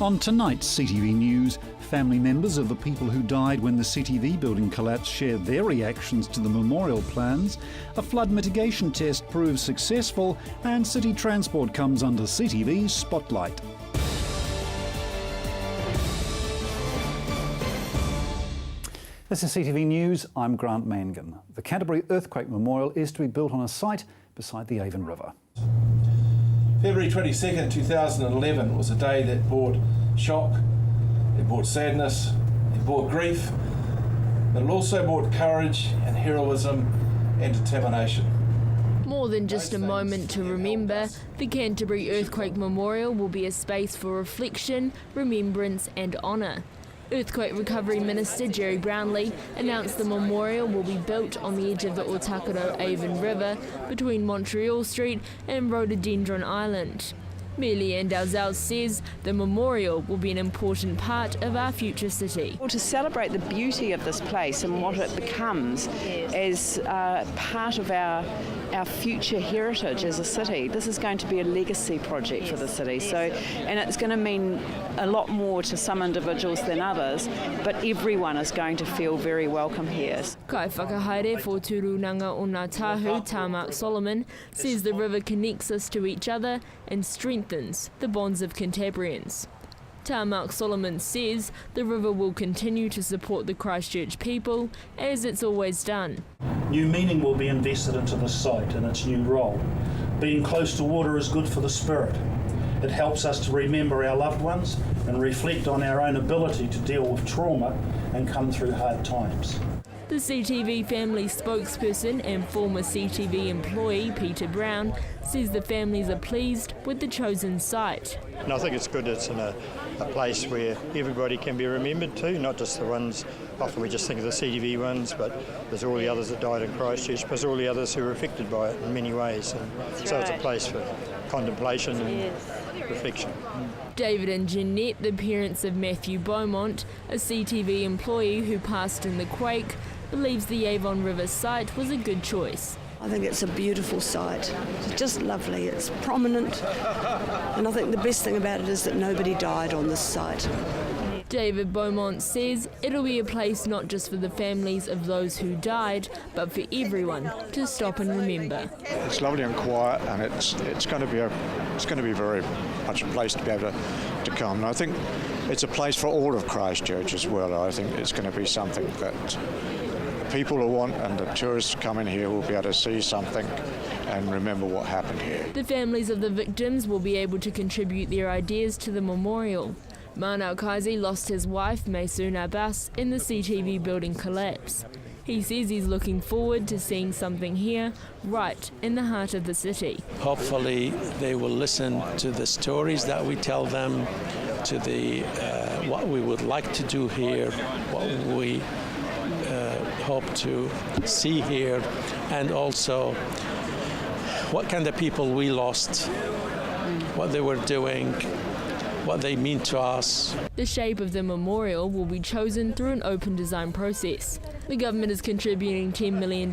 On tonight's CTV News, family members of the people who died when the CTV building collapsed share their reactions to the memorial plans, a flood mitigation test proves successful, and city transport comes under CTV's spotlight. This is CTV News, I'm Grant Mangan. The Canterbury Earthquake Memorial is to be built on a site beside the Avon River. February 22nd, 2011 was a day that brought shock, it brought sadness, it brought grief, but it also brought courage and heroism and determination. More than just a moment to remember, the Canterbury Earthquake Memorial will be a space for reflection, remembrance and honour. Earthquake Recovery Minister Jerry Brownlee announced the memorial will be built on the edge of the Otakaro Avon River between Montreal Street and Rhododendron Island. Mayor Leanne Dalzell says the memorial will be an important part of our future city. Well, to celebrate the beauty of this place and what it becomes as part of our future heritage as a city, this is going to be a legacy project for the city. So, and it's going to mean a lot more to some individuals than others, but everyone is going to feel very welcome here. Kai whakahaere for Turunanga o Ngā Tahu, Mark Solomon, says the river connects us to each other and strengthens the bonds of Cantabrians. Mark Solomon says the river will continue to support the Christchurch people as it's always done. New meaning will be invested into the site and its new role. Being close to water is good for the spirit. It helps us to remember our loved ones and reflect on our own ability to deal with trauma and come through hard times. The CTV family spokesperson and former CTV employee Peter Brown says the families are pleased with the chosen site. And I think it's good it's in a place where everybody can be remembered too, not just the ones, often we just think of the CTV ones, but there's all the others that died in Christchurch, but there's all the others who were affected by it in many ways. And so it's a place for contemplation and reflection. David and Jeanette, the parents of Matthew Beaumont, a CTV employee who passed in the quake, believes the Avon River site was a good choice. I think it's a beautiful site. It's just lovely. It's prominent. And I think the best thing about it is that nobody died on this site. David Beaumont says it'll be a place not just for the families of those who died, but for everyone to stop and remember. It's lovely and quiet, and it's going to be very much a place to be able to come. And I think it's a place for all of Christchurch as well. I think it's going to be something that people who want and the tourists coming here will be able to see something and remember what happened here. The families of the victims will be able to contribute their ideas to the memorial. Manau Kaisi lost his wife, Maysoon Abbas, in the CTV building collapse. He says he's looking forward to seeing something here, right in the heart of the city. Hopefully they will listen to the stories that we tell them, to the what we would like to do here, what we hope to see here, and also what kind of people we lost, what they were doing, what they mean to us. The shape of the memorial will be chosen through an open design process. The government is contributing $10 million,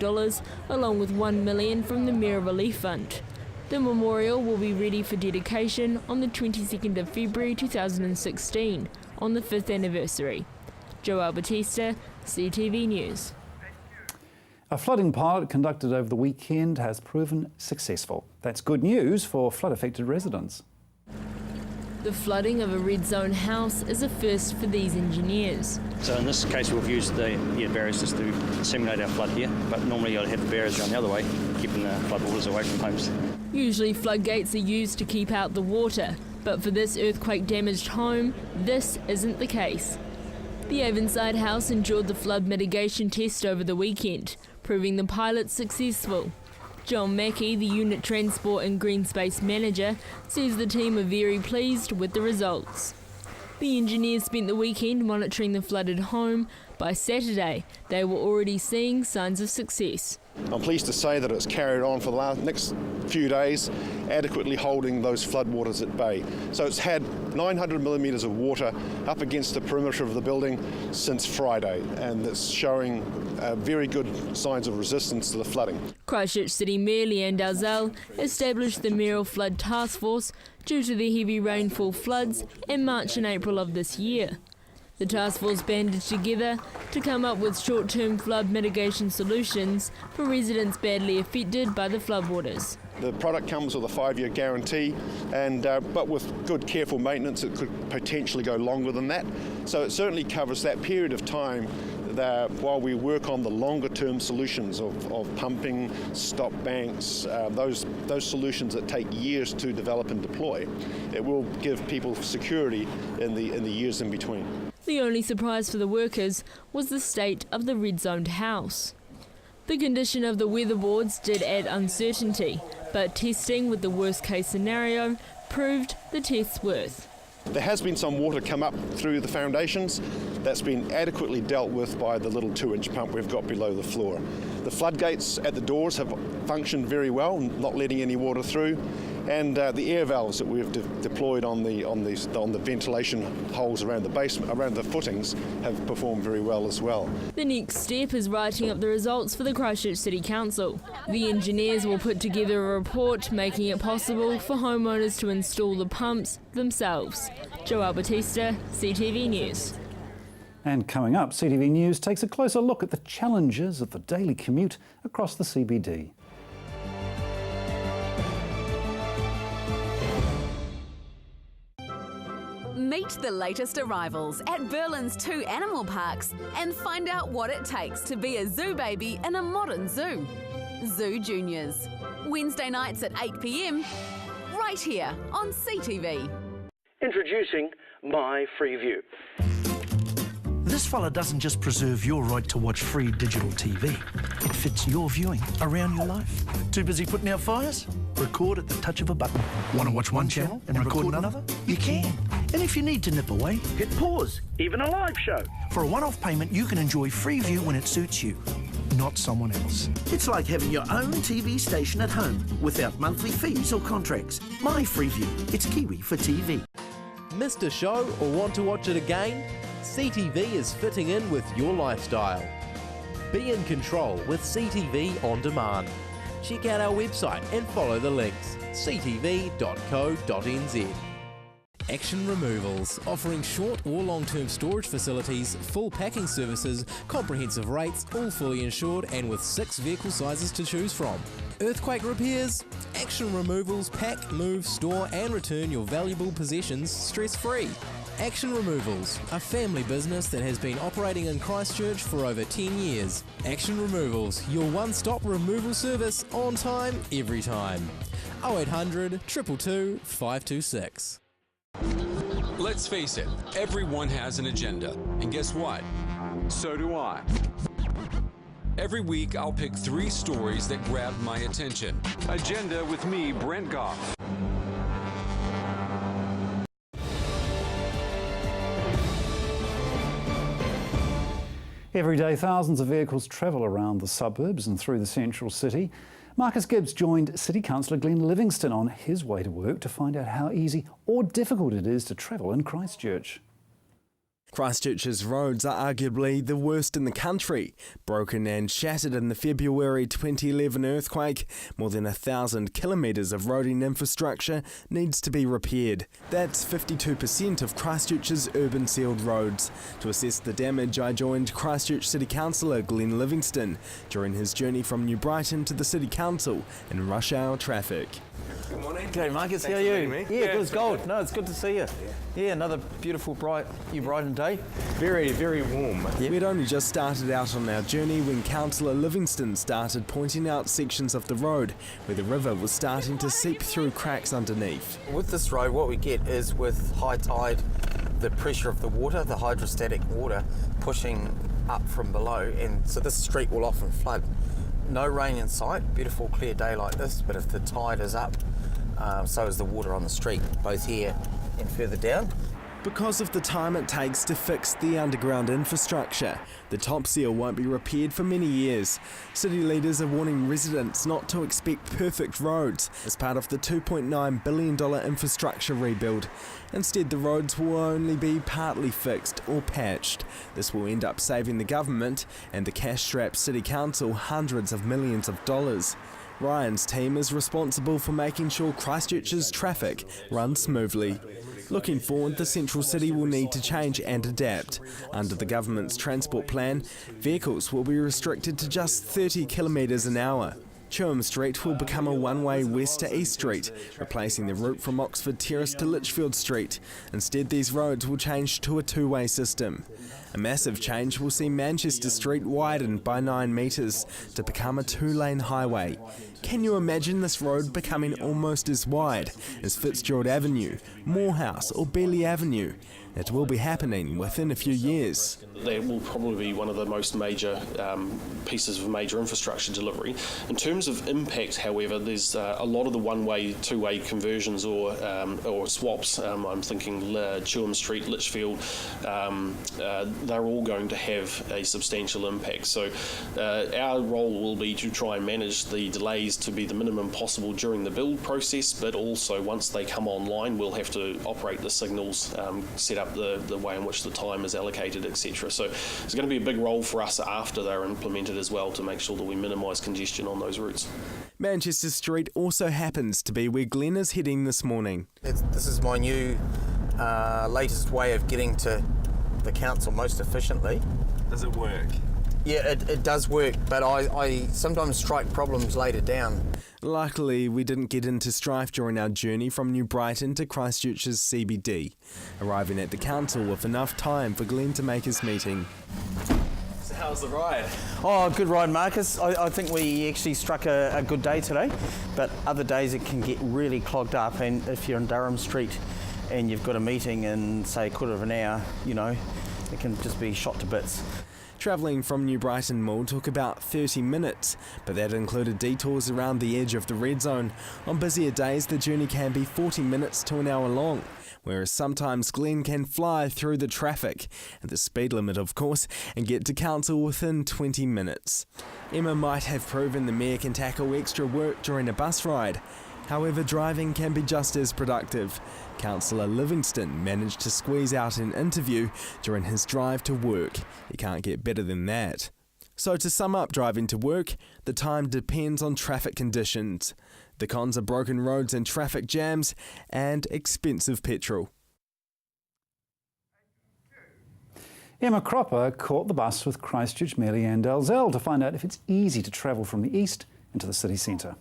along with $1 million from the Mayor Relief Fund. The memorial will be ready for dedication on the 22nd of February 2016, on the 5th anniversary. Joelle Batista, CTV News. A flooding pilot conducted over the weekend has proven successful. That's good news for flood-affected residents. The flooding of a red zone house is a first for these engineers. So in this case we've used the barriers just to simulate our flood here, but normally you'll have the barriers going the other way, keeping the flood waters away from homes. Usually floodgates are used to keep out the water, but for this earthquake-damaged home, this isn't the case. The Avonside house endured the flood mitigation test over the weekend, proving the pilot successful. John Mackey, the unit transport and green space manager, says the team are very pleased with the results. The engineers spent the weekend monitoring the flooded home. By Saturday, they were already seeing signs of success. I'm pleased to say that it's carried on for the next few days, adequately holding those floodwaters at bay. So it's had 900 millimetres of water up against the perimeter of the building since Friday, and it's showing very good signs of resistance to the flooding. Christchurch City Mayor Leanne Dalzell established the Mayoral Flood Task Force due to the heavy rainfall floods in March and April of this year. The task force banded together to come up with short-term flood mitigation solutions for residents badly affected by the floodwaters. The product comes with a 5-year guarantee, and but with good, careful maintenance, it could potentially go longer than that. So it certainly covers that period of time while we work on the longer-term solutions of pumping, stop banks, those solutions that take years to develop and deploy. It will give people security in the years in between. The only surprise for the workers was the state of the red-zoned house. The condition of the weatherboards did add uncertainty, but testing with the worst-case scenario proved the test's worth. There has been some water come up through the foundations. That's been adequately dealt with by the little 2-inch pump we've got below the floor. The floodgates at the doors have functioned very well, not letting any water through, and the air valves that we've deployed on the ventilation holes around the basement, around the footings, have performed very well as well. The next step is writing up the results for the Christchurch City Council. The engineers will put together a report making it possible for homeowners to install the pumps themselves. Joelle Batista, CTV News. And coming up, CTV News takes a closer look at the challenges of the daily commute across the CBD. Meet the latest arrivals at Berlin's 2 animal parks and find out what it takes to be a zoo baby in a modern zoo. Zoo Juniors. Wednesday nights at 8 p.m, right here on CTV. Introducing My Freeview. This fella doesn't just preserve your right to watch free digital TV. It fits your viewing around your life. Too busy putting out fires? Record at the touch of a button. Want to watch one channel and record another? You can. And if you need to nip away, Hit pause, even a live show. for a one-off payment, you can enjoy Freeview when it suits you, not someone else. It's like having your own TV station at home without monthly fees or contracts. My Freeview. It's Kiwi for TV. Missed a show or want to watch it again? CTV is fitting in with your lifestyle. Be in control with CTV On Demand. Check out our website and follow the links. ctv.co.nz. Action Removals, offering short or long-term storage facilities, full packing services, comprehensive rates, all fully insured and with 6 vehicle sizes to choose from. Earthquake repairs? Action Removals pack, move, store and return your valuable possessions stress-free. Action Removals, a family business that has been operating in Christchurch for over 10 years. Action Removals, your one-stop removal service on time, every time. 0800 222 526. Let's face it, everyone has an agenda. And guess what? So do I. Every week, I'll pick 3 stories that grab my attention. Agenda with me, Brent Goff. Every day, thousands of vehicles travel around the suburbs and through the central city. Marcus Gibbs joined City Councillor Glenn Livingston on his way to work to find out how easy or difficult it is to travel in Christchurch. Christchurch's roads are arguably the worst in the country. Broken and shattered in the February 2011 earthquake, more than 1,000 kilometres of roading infrastructure needs to be repaired. That's 52% of Christchurch's urban sealed roads. To assess the damage, I joined Christchurch City Councillor Glenn Livingston during his journey from New Brighton to the City Council in rush hour traffic. Good morning. Okay, Marcus, how are you? Yeah, good as gold. No, it's good to see you. Yeah, another beautiful, bright New Brighton day. Very, very warm. Yep. We'd only just started out on our journey when Councillor Livingston started pointing out sections of the road where the river was starting to seep through cracks underneath. With this road, what we get is with high tide, the pressure of the water, the hydrostatic water, pushing up from below, and so this street will often flood. No rain in sight, beautiful clear day like this, but if the tide is up, so is the water on the street, both here and further down. Because of the time it takes to fix the underground infrastructure, the top seal won't be repaired for many years. City leaders are warning residents not to expect perfect roads as part of the $2.9 billion infrastructure rebuild. Instead, the roads will only be partly fixed or patched. This will end up saving the government and the cash-strapped City Council hundreds of millions of dollars. Ryan's team is responsible for making sure Christchurch's traffic runs smoothly. Looking forward, the central city will need to change and adapt. Under the government's transport plan, vehicles will be restricted to just 30 kilometres an hour. Chewham Street will become a one-way west to East Street, replacing the route from Oxford Terrace to Litchfield Street. Instead, these roads will change to a two-way system. A massive change will see Manchester Street widened by 9 metres to become a two-lane highway. Can you imagine this road becoming almost as wide as Fitzgerald Avenue, Morehouse or Beeley Avenue? It will be happening within a few years. That will probably be one of the most major pieces of major infrastructure delivery. In terms of impact, however, there's a lot of the one-way, two-way conversions or swaps. I'm thinking Chewham Street, Litchfield. They're all going to have a substantial impact. So our role will be to try and manage the delays to be the minimum possible during the build process, but also once they come online, we'll have to operate the signals, set up the way in which the time is allocated, etc. So it's going to be a big role for us after they're implemented as well to make sure that we minimise congestion on those routes. Manchester Street also happens to be where Glenn is heading this morning. This is my new latest way of getting to the council most efficiently. Does it work? Yeah, it does work, but I sometimes strike problems later down. Luckily, we didn't get into strife during our journey from New Brighton to Christchurch's CBD, arriving at the council with enough time for Glenn to make his meeting. So how's the ride? Oh, good ride, Marcus. I think we actually struck a good day today, but other days it can get really clogged up, and if you're in Durham Street and you've got a meeting in, say, a quarter of an hour, you know, it can just be shot to bits. Travelling from New Brighton Mall took about 30 minutes, but that included detours around the edge of the red zone. On busier days, the journey can be 40 minutes to an hour long, whereas sometimes Glenn can fly through the traffic, at the speed limit of course, and get to council within 20 minutes. Emma might have proven the mayor can tackle extra work during a bus ride. However, driving can be just as productive. Councillor Livingston managed to squeeze out an interview during his drive to work. You can't get better than that. So to sum up driving to work, the time depends on traffic conditions. The cons are broken roads and traffic jams, and expensive petrol. Emma Cropper caught the bus with Christchurch Mayor Leanne Dalzell to find out if it's easy to travel from the east into the city centre.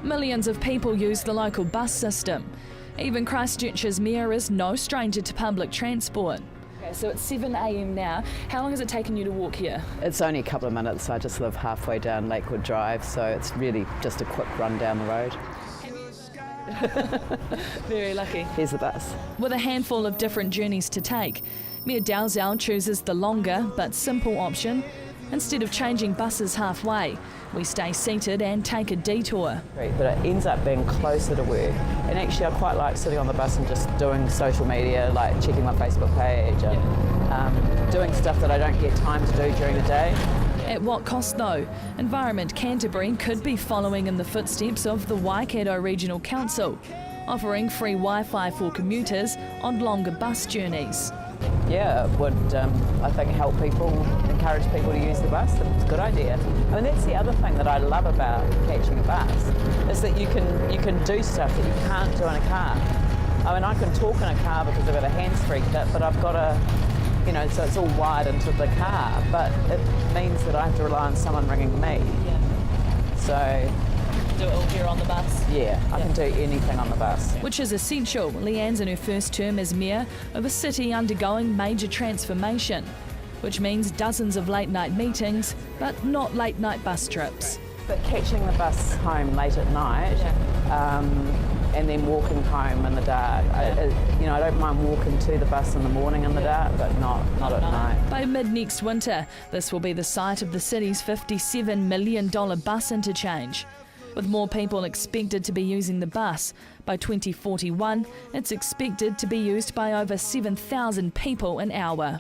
Millions of people use the local bus system. Even Christchurch's mayor is no stranger to public transport. Okay, so it's 7 a.m. now. How long has it taken you to walk here? It's only a couple of minutes. I just live halfway down Lakewood Drive, so it's really just a quick run down the road. Very lucky. Here's the bus. With a handful of different journeys to take, Mayor Dalzell chooses the longer but simple option. Instead of changing buses halfway, we stay seated and take a detour. But it ends up being closer to work. And actually I quite like sitting on the bus and just doing social media, like checking my Facebook page and doing stuff that I don't get time to do during the day. At what cost though? Environment Canterbury could be following in the footsteps of the Waikato Regional Council, offering free Wi-Fi for commuters on longer bus journeys. Yeah, it would, I think, help people, encourage people to use the bus. It's a good idea. I mean, that's the other thing that I love about catching a bus, is that you can do stuff that you can't do in a car. I mean, I can talk in a car because I've got a hands-free kit, but I've got a, you know, so it's all wired into the car, but it means that I have to rely on someone ringing me. Yeah. So do it all here on the bus? Yeah, I can do anything on the bus. Which is essential. Leanne's in her first term as mayor of a city undergoing major transformation, which means dozens of late night meetings, but not late night bus trips. But catching the bus home late at night, and then walking home in the dark. I don't mind walking to the bus in the morning in the dark, but not at night. By mid next winter, this will be the site of the city's $57 million bus interchange. With more people expected to be using the bus, by 2041, it's expected to be used by over 7,000 people an hour.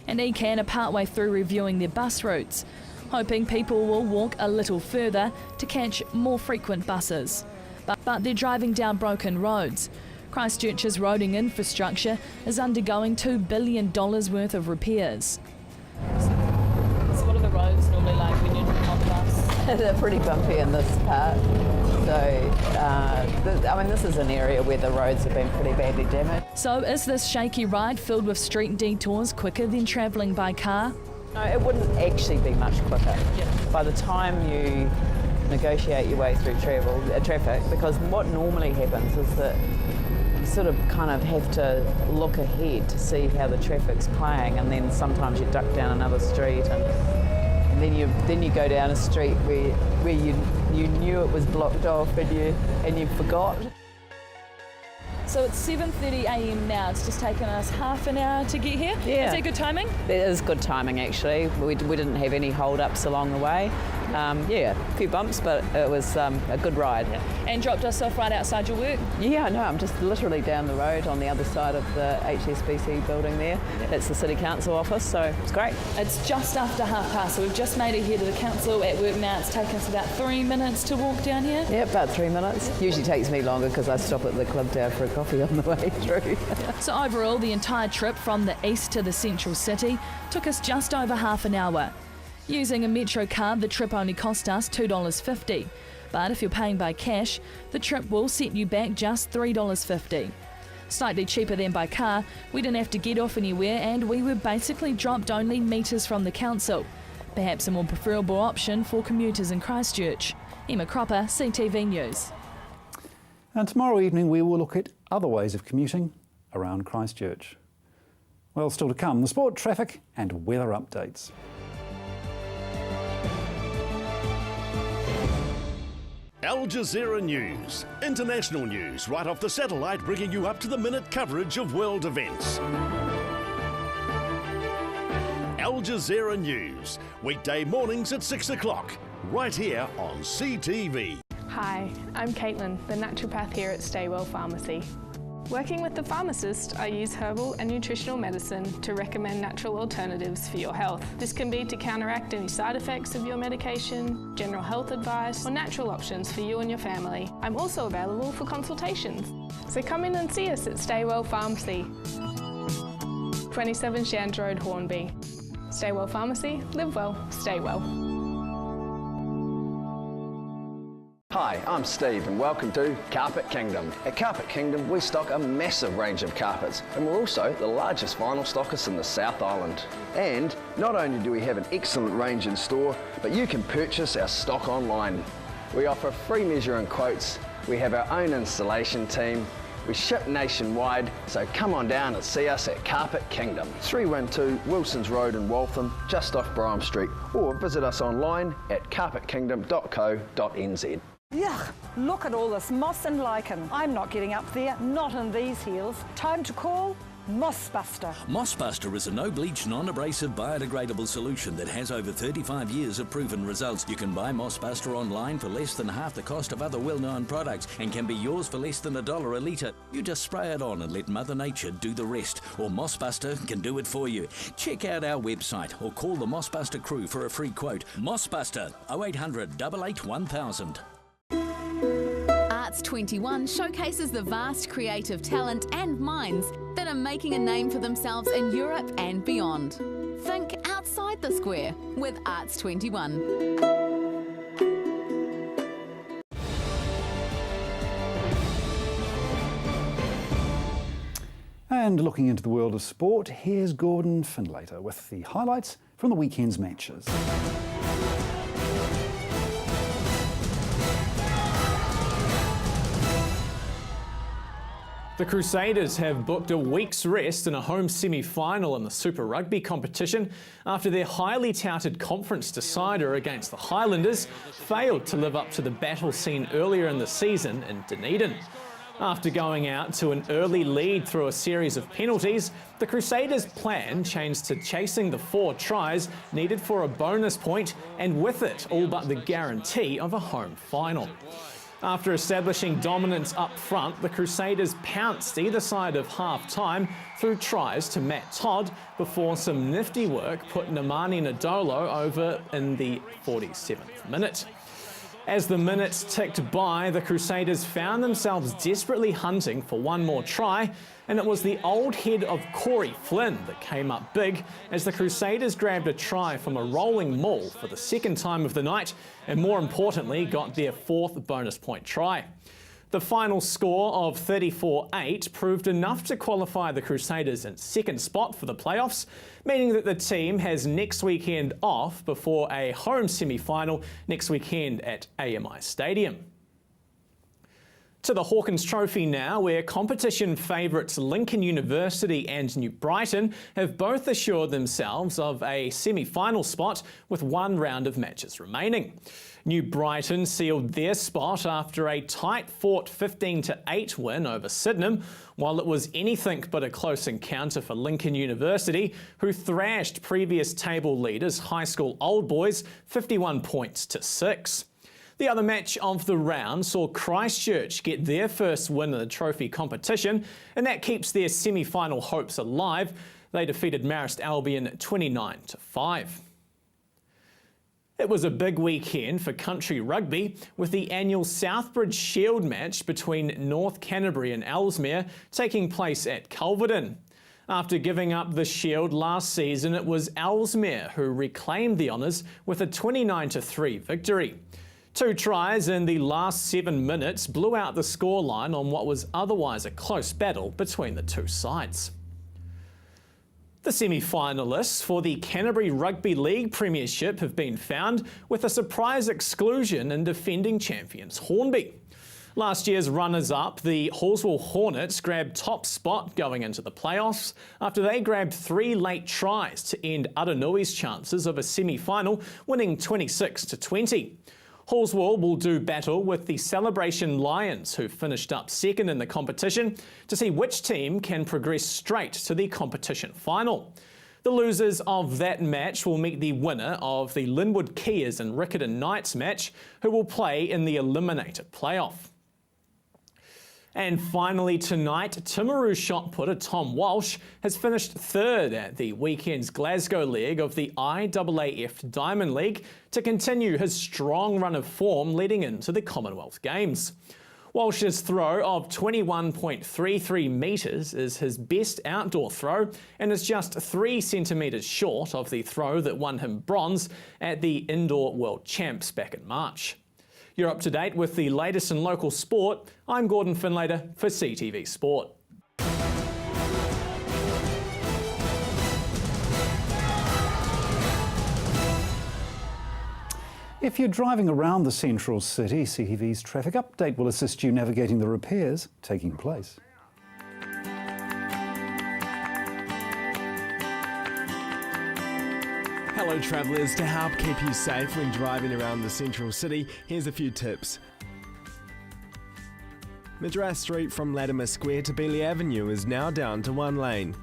And ECAN are partway through reviewing their bus routes, hoping people will walk a little further to catch more frequent buses. But they're driving down broken roads. Christchurch's roading infrastructure is undergoing $2 billion worth of repairs. So what are the roads normally like when you're on the bus? They're pretty bumpy in this part. So, this is an area where the roads have been pretty badly damaged. So is this shaky ride filled with street detours quicker than travelling by car? No, it wouldn't actually be much quicker. By the time you negotiate your way through traffic, because what normally happens is that you sort of kind of have to look ahead to see how the traffic's playing, and then sometimes you duck down another street, and then you go down a street where you knew it was blocked off and you forgot. So it's 7:30 a.m. now. It's just taken us half an hour to get here. Yeah. Is that good timing? It is good timing, actually. We didn't have any hold-ups along the way. A few bumps, but it was a good ride. And dropped us off right outside your work? Yeah, no, I'm just literally down the road on the other side of the HSBC building there. It's the City Council office, so it's great. It's just after 1:30, so we've just made it here to the council at work now. It's taken us about 3 minutes to walk down here. Yeah, about 3 minutes. Usually takes me longer because I stop at the club tower for a coffee on the way through. So overall, the entire trip from the east to the central city took us just over half an hour. Using a Metro card, the trip only cost us $2.50. But if you're paying by cash, the trip will set you back just $3.50. Slightly cheaper than by car, we didn't have to get off anywhere and we were basically dropped only metres from the council. Perhaps a more preferable option for commuters in Christchurch. Emma Cropper, CTV News. And tomorrow evening we will look at other ways of commuting around Christchurch. Well, still to come, the sport, traffic and weather updates. Al Jazeera News, international news right off the satellite, bringing you up-to-the-minute coverage of world events. Al Jazeera News, weekday mornings at 6 o'clock, right here on CTV. Hi, I'm Caitlin, the naturopath here at Staywell Pharmacy. Working with the pharmacist, I use herbal and nutritional medicine to recommend natural alternatives for your health. This can be to counteract any side effects of your medication, general health advice, or natural options for you and your family. I'm also available for consultations. So come in and see us at Staywell Pharmacy, 27 Shands Road, Hornby. Staywell Pharmacy, live well, stay well. Hi, I'm Steve and welcome to Carpet Kingdom. At Carpet Kingdom we stock a massive range of carpets and we're also the largest vinyl stockist in the South Island. And not only do we have an excellent range in store, but you can purchase our stock online. We offer free measuring quotes, we have our own installation team, we ship nationwide, so come on down and see us at Carpet Kingdom, 312 Wilsons Road in Waltham, just off Brougham Street, or visit us online at carpetkingdom.co.nz. Yuck, look at all this moss and lichen. I'm not getting up there, not in these heels. Time to call Mossbuster. Mossbuster is a no-bleach, non-abrasive, biodegradable solution that has over 35 years of proven results. You can buy Mossbuster online for less than half the cost of other well-known products and can be yours for less than $1 a litre. You just spray it on and let Mother Nature do the rest, or Mossbuster can do it for you. Check out our website or call the Mossbuster crew for a free quote. Mossbuster, 0800 88 1000. Arts 21 showcases the vast creative talent and minds that are making a name for themselves in Europe and beyond. Think outside the square with Arts 21. And looking into the world of sport, here's Gordon Findlater with the highlights from the weekend's matches. The Crusaders have booked a week's rest in a home semi-final in the Super Rugby competition after their highly touted conference decider against the Highlanders failed to live up to the battle seen earlier in the season in Dunedin. After going out to an early lead through a series of penalties, the Crusaders' plan changed to chasing the 4 tries needed for a bonus point, and with it, all but the guarantee of a home final. After establishing dominance up front, the Crusaders pounced either side of half-time through tries to Matt Todd before some nifty work put Nemani Nadolo over in the 47th minute. As the minutes ticked by, the Crusaders found themselves desperately hunting for one more try, and it was the old head of Corey Flynn that came up big as the Crusaders grabbed a try from a rolling maul for the second time of the night, and more importantly got their 4th bonus point try. The final score of 34-8 proved enough to qualify the Crusaders in 2nd spot for the playoffs, meaning that the team has next weekend off before a home semi-final next weekend at AMI Stadium. To the Hawkins Trophy now, where competition favourites Lincoln University and New Brighton have both assured themselves of a semi-final spot with 1 round of matches remaining. New Brighton sealed their spot after a tight-fought 15-8 win over Sydenham, while it was anything but a close encounter for Lincoln University, who thrashed previous table leaders High School Old Boys 51 points to 6. The other match of the round saw Christchurch get their first win in the trophy competition, and that keeps their semi-final hopes alive. They defeated Marist Albion 29-5. It was a big weekend for country rugby, with the annual Southbridge Shield match between North Canterbury and Ellesmere taking place at Culverden. After giving up the Shield last season, it was Ellesmere who reclaimed the honours with a 29-3 victory. 2 tries in the last 7 minutes blew out the scoreline on what was otherwise a close battle between the 2 sides. The semi-finalists for the Canterbury Rugby League Premiership have been found, with a surprise exclusion in defending champions Hornby. Last year's runners-up, the Hallswell Hornets, grabbed top spot going into the playoffs after they grabbed 3 late tries to end Utanui's chances of a semi-final, winning 26-20. Hallswell will do battle with the Celebration Lions, who finished up 2nd in the competition, to see which team can progress straight to the competition final. The losers of that match will meet the winner of the Linwood Keas and Riccarton Knights match, who will play in the Eliminator playoff. And finally tonight, Timaru shot putter Tom Walsh has finished 3rd at the weekend's Glasgow leg of the IAAF Diamond League to continue his strong run of form leading into the Commonwealth Games. Walsh's throw of 21.33 metres is his best outdoor throw and is just 3 centimetres short of the throw that won him bronze at the Indoor World Champs back in March. You're up to date with the latest in local sport. I'm Gordon Finlater for CTV Sport. If you're driving around the central city, CTV's traffic update will assist you navigating the repairs taking place. Hello travellers, to help keep you safe when driving around the central city, here's a few tips. Madras Street from Latimer Square to Beeley Avenue is now down to 1 lane.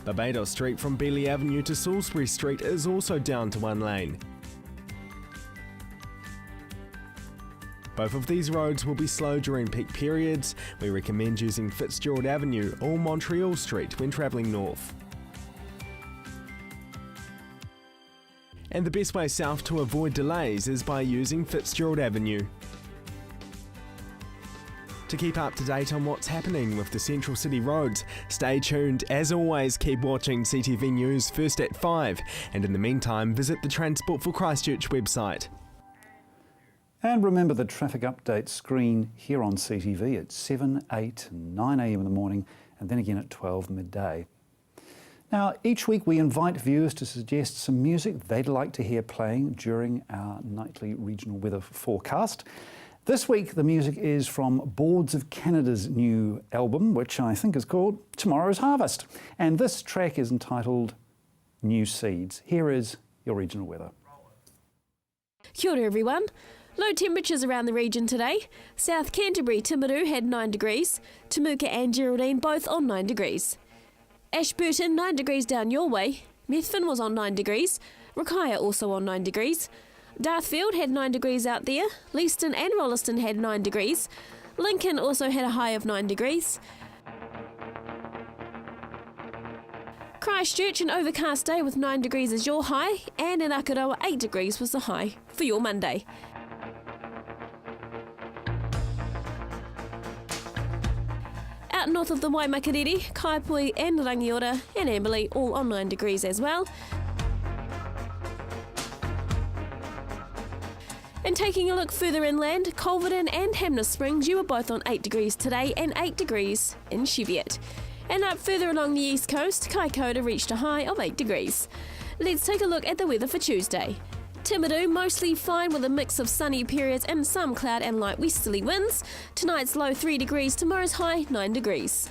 Barbados Street from Beeley Avenue to Salisbury Street is also down to 1 lane. Both of these roads will be slow during peak periods. We recommend using Fitzgerald Avenue or Montreal Street when travelling north. And the best way south to avoid delays is by using Fitzgerald Avenue. To keep up to date on what's happening with the Central City roads, stay tuned. As always, keep watching CTV News first at 5, and in the meantime, visit the Transport for Christchurch website. And remember the traffic update screen here on CTV at 7, 8 and 9 a.m. in the morning, and then again at 12 midday. Now, each week we invite viewers to suggest some music they'd like to hear playing during our nightly regional weather forecast. This week the music is from Boards of Canada's new album, which I think is called Tomorrow's Harvest. And this track is entitled New Seeds. Here is your regional weather. Kia ora everyone. Low temperatures around the region today. South Canterbury, Timaru had 9 degrees. Temuka and Geraldine both on 9 degrees. Ashburton 9 degrees down your way. Methven was on 9 degrees. Rakaia also on 9 degrees. Darthfield had 9 degrees out there. Leeston and Rolliston had 9 degrees. Lincoln also had a high of 9 degrees. Christchurch an overcast day with 9 degrees as your high, and in Akaroa 8 degrees was the high for your Monday. Out north of the Waimakariri, Kaipui and Rangiora and Amberley all on 9 degrees as well. And taking a look further inland, Culverden and Hamner Springs, you were both on 8 degrees today and 8 degrees in Cheviot. And up further along the east coast, Kaikoura reached a high of 8 degrees. Let's take a look at the weather for Tuesday. Timaru mostly fine with a mix of sunny periods and some cloud and light westerly winds. Tonight's low 3 degrees, tomorrow's high 9 degrees.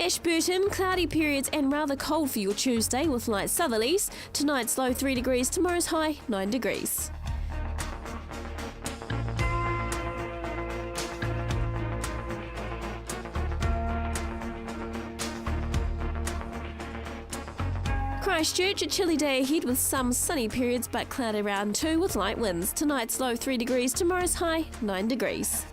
Ashburton, cloudy periods and rather cold for your Tuesday with light southerlies. Tonight's low 3 degrees, tomorrow's high 9 degrees. Christchurch, a chilly day ahead with some sunny periods but cloud around too with light winds. Tonight's low 3 degrees, tomorrow's high 9 degrees.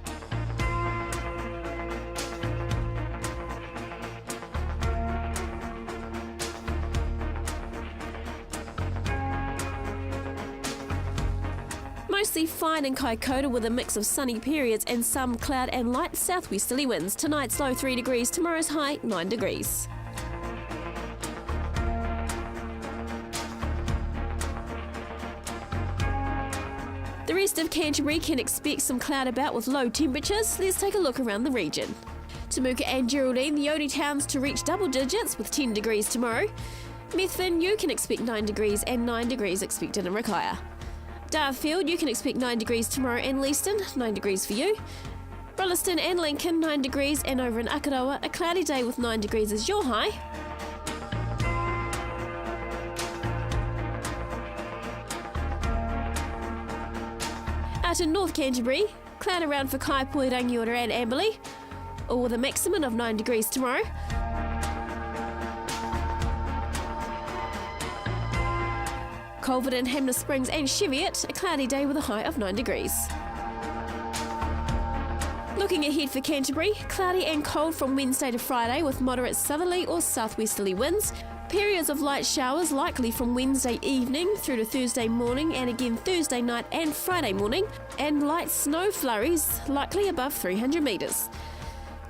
Mostly fine in Kaikoura with a mix of sunny periods and some cloud and light southwesterly winds. Tonight's low 3 degrees, tomorrow's high 9 degrees. The rest of Canterbury can expect some cloud about with low temperatures. Let's take a look around the region. Temuka and Geraldine, the only towns to reach double digits with 10 degrees tomorrow. Methven, you can expect 9 degrees and 9 degrees expected in Rakaia. Darfield, you can expect 9 degrees tomorrow and Leeston, 9 degrees for you. Rolliston and Lincoln, 9 degrees, and over in Akaroa, a cloudy day with 9 degrees is your high. Out in North Canterbury, cloud around for Kaipui, Rangiora and Amberley, all with a maximum of 9 degrees tomorrow. Culverden, Hamner Springs and Cheviot, a cloudy day with a high of 9 degrees. Looking ahead for Canterbury, cloudy and cold from Wednesday to Friday with moderate southerly or southwesterly winds. Periods of light showers likely from Wednesday evening through to Thursday morning and again Thursday night and Friday morning, and light snow flurries likely above 300 metres.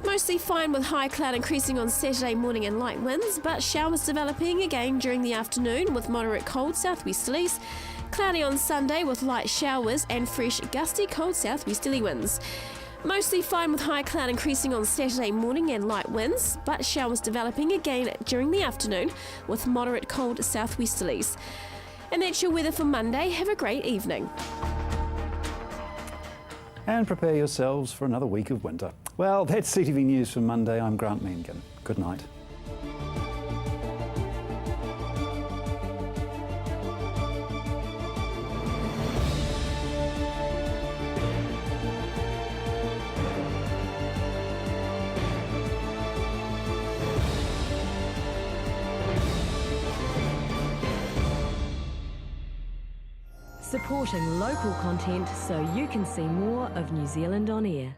Mostly fine with high cloud increasing on Saturday morning and light winds, but showers developing again during the afternoon with moderate cold southwesterlies. Cloudy on Sunday with light showers and fresh gusty cold southwesterly winds. Mostly fine with high cloud increasing on Saturday morning and light winds, but showers developing again during the afternoon with moderate cold southwesterlies. And that's your weather for Monday. Have a great evening. And prepare yourselves for another week of winter. Well, that's CTV News for Monday. I'm Grant Mengen. Good night. Supporting local content so you can see more of New Zealand on air.